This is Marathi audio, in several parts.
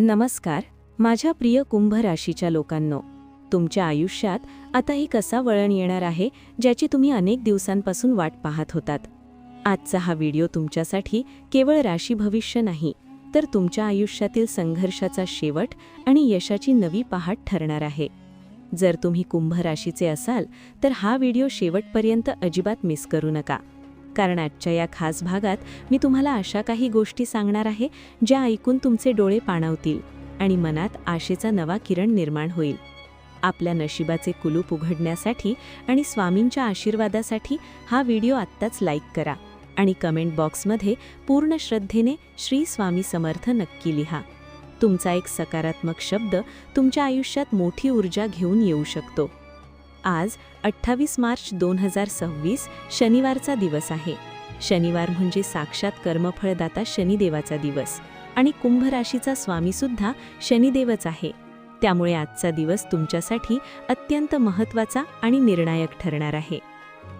नमस्कार माझ्या प्रिय कुंभ राशीच्या लोकांनो, तुमच्या आयुष्यात आता एक असा वळण येणार आहे ज्याची तुम्ही अनेक दिवसांपासून वाट पाहत होतात. आजचा हा व्हिडिओ तुमच्यासाठी केवळ राशी भविष्य नाही, तर तुमच्या आयुष्यातील संघर्षाचा शेवट आणि यशाची नवी पहाट ठरणार आहे. जर तुम्ही कुंभ राशीचे असाल तर हा व्हिडिओ शेवटपर्यंत अजिबात मिस करू नका, कारण आजच्या या खास भागात मी तुम्हाला अशा काही गोष्टी सांगणार आहे ज्या ऐकून तुमचे डोळे पाणावतील आणि मनात आशेचा नवा किरण निर्माण होईल. आपल्या नशिबाचे कुलूप उघडण्यासाठी आणि स्वामींच्या आशीर्वादासाठी हा व्हिडिओ आत्ताच लाईक करा आणि कमेंट बॉक्समध्ये पूर्ण श्रद्धेने श्री स्वामी समर्थ नक्की लिहा. तुमचा एक सकारात्मक शब्द तुमच्या आयुष्यात मोठी ऊर्जा घेऊन येऊ शकतो. आज 28 मार्च 2026 शनिवारचा दिवस आहे. शनिवार म्हणजे साक्षात कर्मफळदाता शनिदेवाचा दिवस आणि कुंभ राशीचा स्वामीसुद्धा शनिदेवच आहे. त्यामुळे आजचा दिवस तुमच्यासाठी अत्यंत महत्त्वाचा आणि निर्णायक ठरणार आहे.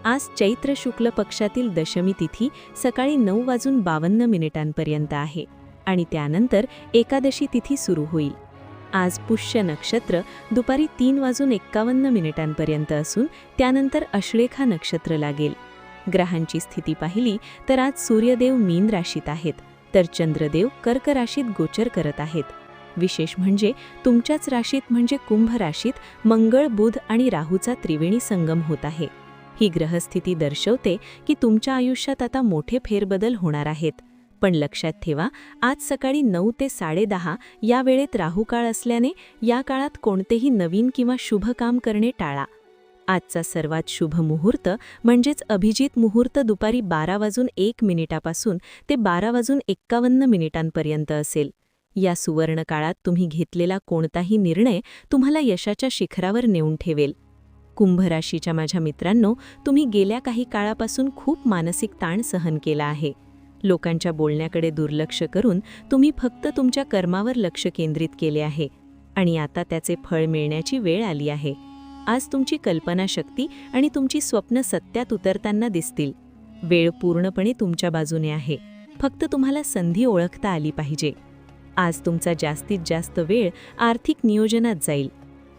आज चैत्र शुक्ल पक्षातील दशमी तिथी सकाळी 9:52 आहे आणि त्यानंतर एकादशी तिथी सुरू होईल. आज पुष्य नक्षत्र दुपारी 3:51 असून त्यानंतर अश्लेखा नक्षत्र लागेल. ग्रहांची स्थिती पाहिली तर आज सूर्यदेव मीन राशीत आहेत, तर चंद्रदेव कर्क राशीत गोचर करत आहेत. विशेष म्हणजे तुमच्याच राशीत म्हणजे कुंभ राशीत मंगळ, बुध आणि राहूचा त्रिवेणी संगम होत आहे. ही ग्रहस्थिती दर्शवते की तुमच्या आयुष्यात आता मोठे फेरबदल होणार आहेत. पण लक्षात ठेवा, आज सकाळी 9 ते 10:30 या वेळेत राहुकाळ असल्याने या काळात कोणतेही नवीन किंवा शुभ काम करणे टाळा. आजचा सर्वात शुभ मुहूर्त म्हणजेच अभिजित मुहूर्त दुपारी 12:01 ते 12:51 असेल. या सुवर्ण काळात तुम्ही घेतलेला कोणताही निर्णय तुम्हाला यशाच्या शिखरावर नेऊन ठेवेल. कुंभ राशीच्या माझ्या मित्रांनो, तुम्ही गेल्या काही काळापासून खूप मानसिक ताण सहन केला आहे. लोकांच्या बोलण्याकडे दुर्लक्ष करून तुम्ही फक्त तुमच्या कर्मावर लक्ष केंद्रित केले आहे आणि आता त्याचे फळ मिळण्याची वेळ आली आहे. आज तुमची कल्पनाशक्ती आणि तुमची स्वप्न सत्यात उतरताना दिसतील. वेळ पूर्णपणे तुमच्या बाजूने आहे, फक्त तुम्हाला संधी ओळखता आली पाहिजे. आज तुमचा जास्तीत जास्त वेळ आर्थिक नियोजनात जाईल.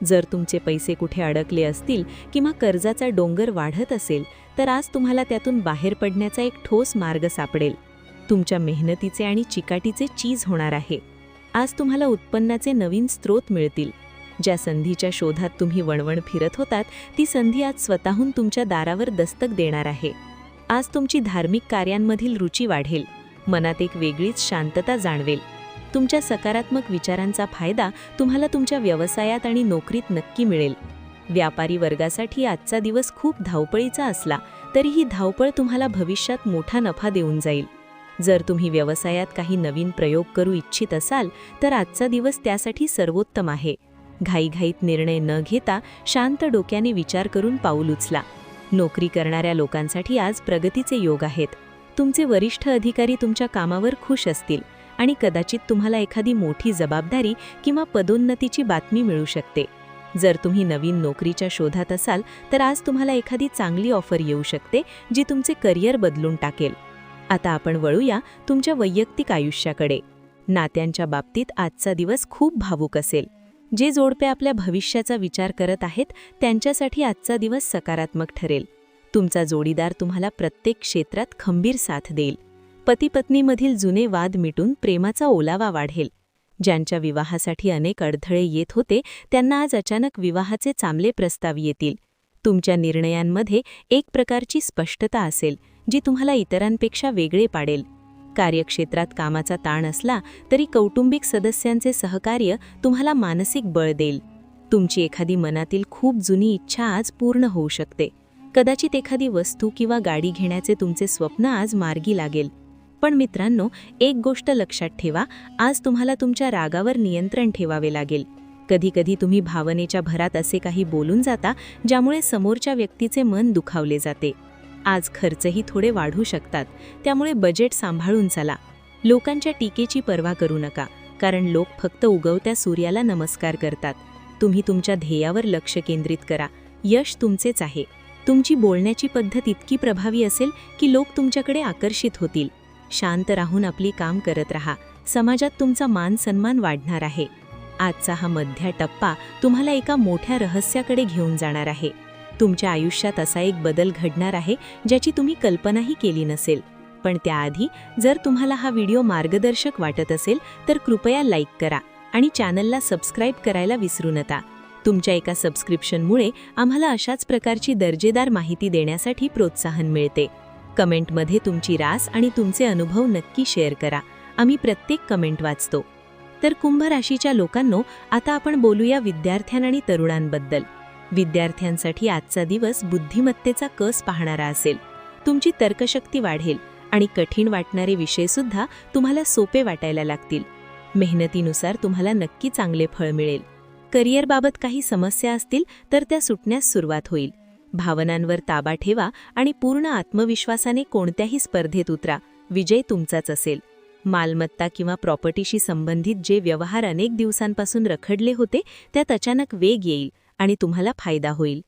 जर तुमचे पैसे कुठे अडकले असतील किंवा कर्जाचा डोंगर वाढत असेल तर आज तुम्हाला त्यातून बाहेर पडण्याचा एक ठोस मार्ग सापडेल. तुमच्या मेहनतीचे आणि चिकाटीचे चीज होणार आहे. आज तुम्हाला उत्पन्नाचे नवीन स्रोत मिळतील. ज्या संधीच्या शोधात तुम्ही वणवण फिरत होतात ती संधी आज स्वतःहून तुमच्या दारावर दस्तक देणार आहे. आज तुमची धार्मिक कार्यांमधील रुची वाढेल. मनात एक वेगळीच शांतता जाणवेल. तुमच्या सकारात्मक विचारांचा फायदा तुम्हाला तुमच्या व्यवसायात आणि नोकरीत नक्की मिळेल. व्यापारी वर्गासाठी आजचा दिवस खूप धावपळीचा असला तरी ही धावपळ तुम्हाला भविष्यात मोठा नफा देऊन जाईल. जर तुम्ही व्यवसायात काही नवीन प्रयोग करू इच्छित असाल तर आजचा दिवस त्यासाठी सर्वोत्तम आहे. घाईघाईत निर्णय न घेता शांत डोक्याने विचार करून पाऊल उचला. नोकरी करणाऱ्या लोकांसाठी आज प्रगतीचे योग आहेत. तुमचे वरिष्ठ अधिकारी तुमच्या कामावर खुश असतील आणि कदाचित तुम्हाला एखादी मोठी जबाबदारी किंवा पदोन्नतीची बातमी मिळू शकते. जर तुम्ही नवीन नोकरीच्या शोधात असाल तर आज तुम्हाला एखादी चांगली ऑफर येऊ शकते जी तुमचे करिअर बदलून टाकेल. आता आपण वळूया तुमच्या वैयक्तिक आयुष्याकडे. नात्यांच्या बाबतीत आजचा दिवस खूप भावूक असेल. जे जोडपे आपल्या भविष्याचा विचार करत आहेत त्यांच्यासाठी आजचा दिवस सकारात्मक ठरेल. तुमचा जोडीदार तुम्हाला प्रत्येक क्षेत्रात खंबीर साथ देईल. पती-पत्नीमधील जुने वाद मिटून प्रेमाचा ओलावा वाढेल. ज्यांच्या विवाहासाठी अनेक अडथळे येत होते त्यांना आज अचानक विवाहाचे चांगले प्रस्ताव येतील. तुमच्या निर्णयांमध्ये एक प्रकारची स्पष्टता असेल जी तुम्हाला इतरांपेक्षा वेगळे पाडेल. कार्यक्षेत्रात कामाचा ताण असला तरी कौटुंबिक सदस्यांचे सहकार्य तुम्हाला मानसिक बळ देईल. तुमची एखादी मनातील खूप जुनी इच्छा आज पूर्ण होऊ शकते. कदाचित एखादी वस्तू किंवा गाडी घेण्याचे तुमचे स्वप्न आज मार्गी लागेल. पण मित्रांनो, एक गोष्ट लक्षात ठेवा, आज तुम्हाला तुमच्या रागावर नियंत्रण ठेवावे लागेल. कधीकधी तुम्ही भावनेच्या भरात असे काही बोलून जाता ज्यामुळे समोरच्या व्यक्तीचे मन दुखावले जाते. आज खर्चही थोडे वाढू शकतात, त्यामुळे बजेट सांभाळून चला. लोकांच्या टीकेची पर्वा करू नका, कारण लोक फक्त उगवत्या सूर्याला नमस्कार करतात. तुम्ही तुमच्या ध्येयावर लक्ष केंद्रित करा. यश तुमचेच आहे. तुमची बोलण्याची पद्धत इतकी प्रभावी असेल की लोक तुमच्याकडे आकर्षित होतील. शांत राहून आपली काम करत राहा. समाजात तुमचा मान सन्मान वाढणार आहे. आजचा हा मध्य टप्पा तुम्हाला एका मोठ्या रहस्याकडे घेऊन जाणार आहे. तुमच्या आयुष्यात असा एक बदल घडणार आहे ज्याची तुम्ही कल्पनाही केली नसेल. पण त्याआधी जर तुम्हाला हा व्हिडिओ मार्गदर्शक वाटत असेल तर कृपया लाईक करा आणि चॅनलला सबस्क्राईब करायला विसरू नका. तुमच्या एका सबस्क्रिप्शनमुळे आम्हाला अशाच प्रकारची दर्जेदार माहिती देण्यासाठी प्रोत्साहन मिळते. कमेंटमध्ये तुमची रास आणि तुमचे अनुभव नक्की शेअर करा. आम्ही प्रत्येक कमेंट वाचतो. तर कुंभ राशीच्या लोकांनो, आता आपण बोलूया विद्यार्थ्यां आणि तरुणांबद्दल. विद्यार्थ्यांसाठी आजचा दिवस बुद्धिमत्तेचा कस पाहणारा असेल. तुमची तर्कशक्ती वाढेल आणि कठीण वाटणारे विषयसुद्धा तुम्हाला सोपे वाटायला लागतील. मेहनतीनुसार तुम्हाला नक्की चांगले फळ मिळेल. करिअरबाबत काही समस्या असतील तर त्या सुटण्यास सुरुवात होईल. भावनांवर ताबा ठेवा आणि पूर्ण आत्मविश्वासाने कोणत्याही स्पर्धेत उतरा. विजय तुमचाच असेल. मालमत्ता किंवा प्रॉपर्टीशी संबंधित जे व्यवहार अनेक दिवसांपासून रखडले होते त्यात अचानक वेग येईल आणि तुम्हाला फायदा होईल.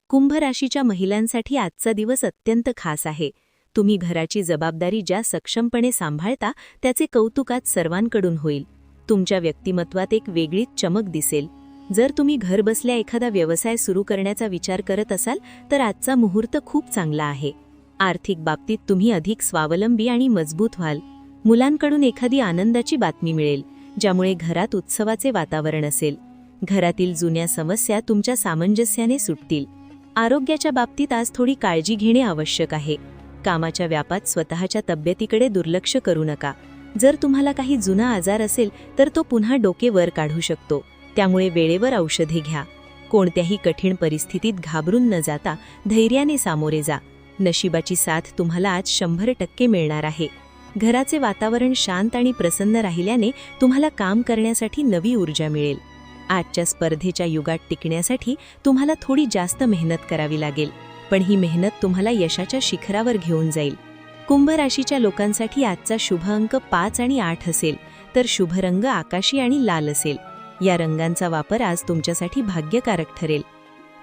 कुंभ राशीच्या महिलांसाठी आजचा दिवस अत्यंत खास आहे. तुम्ही घराची जबाबदारी ज्या सक्षमपणे सांभाळता त्याचे कौतुक आज सर्वांकडून होईल. तुमच्या व्यक्तिमत्वात एक वेगळीच चमक दिसेल. जर तुम्ही घर बसल्या एखादा व्यवसाय सुरू करण्याचा विचार करत असाल तर आजचा मुहूर्त खूप चांगला आहे. आर्थिक बाबतीत तुम्ही अधिक स्वावलंबी आणि मजबूत व्हाल. मुलांकडून एखादी आनंदाची बातमी मिळेल ज्यामुळे घरात उत्सवाचे वातावरण असेल. घरातील जुन्या समस्या तुमच्या सामंजस्याने सुटतील. आरोग्याच्या बाबतीत आज थोडी काळजी घेणे आवश्यक आहे. कामाच्या व्यापात स्वतःच्या तब्येतीकडे दुर्लक्ष करू नका. जर तुम्हाला काही जुना आजार असेल तर तो पुन्हा डोके वर काढू शकतो. त्यामुळे वेळेवर औषधे घ्या. कोणत्याही कठीण परिस्थितीत घाबरून न जाता धैर्याने सामोरे जा. नशिबाची साथ तुम्हाला आज 100% मिळणार आहे. घराचे वातावरण शांत आणि प्रसन्न राहिल्याने तुम्हाला काम करण्यासाठी नवी ऊर्जा मिळेल. आजच्या स्पर्धेच्या युगात टिकण्यासाठी तुम्हाला थोडी जास्त मेहनत करावी लागेल, पण ही मेहनत तुम्हाला यशाच्या शिखरावर घेऊन जाईल. कुंभ राशीच्या लोकांसाठी आजचा शुभ अंक 5 आणि 8 असेल, तर शुभ रंग आकाशी आणि लाल असेल. या रंगांचा वापर आज तुमच्यासाठी भाग्यकारक ठरेल.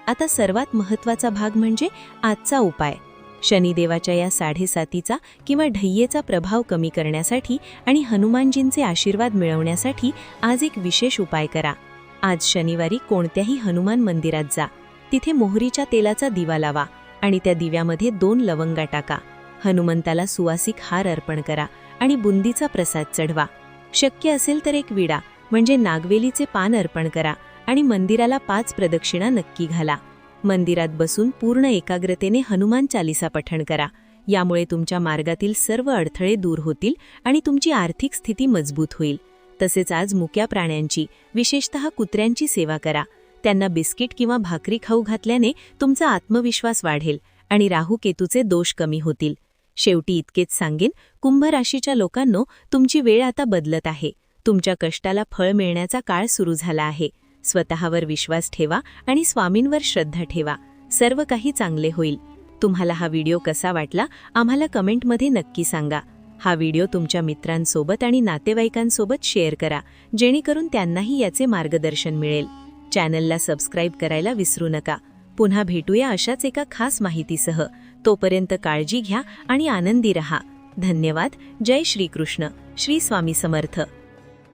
आता सर्वात महत्त्वाचा भाग म्हणजे आजचा उपाय. शनिदेवाच्या या 7.5चा किंवा ढय्येचा प्रभाव कमी करण्यासाठी आणि हनुमानजींचे आशीर्वाद मिळवण्यासाठी आज एक विशेष उपाय करा. आज शनिवारी कोणत्याही हनुमान मंदिरात जा. तिथे मोहरीच्या तेलाचा दिवा लावा आणि त्या दिव्यामध्ये 2 लवंगा टाका. हनुमंताला सुवासिक हार अर्पण करा आणि बुंदीचा प्रसाद चढवा. शक्य असेल तर एक विडा म्हणजे नागवेलीचे पान अर्पण करा आणि मंदिराला 5 प्रदक्षिणा नक्की घाला. मंदिरात बसून पूर्ण एकाग्रतेने हनुमान चालीसा पठण करा. यामुळे तुमच्या मार्गातील सर्व अडथळे दूर होतील आणि तुमची आर्थिक स्थिती मजबूत होईल. तसेच आज मुक्या प्राण्यांची, विशेषतः कुत्र्यांची सेवा करा. त्यांना बिस्किट किंवा भाकरी खाऊ घातल्याने तुमचा आत्मविश्वास वाढेल आणि राहू केतूचे दोष कमी होतील. शेवटी इतकेच सांगेन, कुंभ राशीच्या लोकांनो, तुमची वेळ आता बदलत आहे. तुमच्या कष्टाला फळ मिळण्याचा काळ सुरू झाला आहे. स्वतःवर विश्वास ठेवा आणि स्वामींवर श्रद्धा ठेवा. सर्व काही चांगले होईल. तुम्हाला हा व्हिडिओ कसा वाटला आम्हाला कमेंटमध्ये नक्की सांगा. हा व्हिडिओ तुमच्या मित्रांसोबत आणि नातेवाईकांसोबत शेअर करा, जेणेकरून त्यांनाही याचे मार्गदर्शन मिळेल. चॅनलला सबस्क्राईब करायला विसरू नका. पुन्हा भेटूया अशाच एका खास माहितीसह. तोपर्यंत काळजी घ्या आणि आनंदी रहा. धन्यवाद. जय श्रीकृष्ण. श्री स्वामी समर्थ.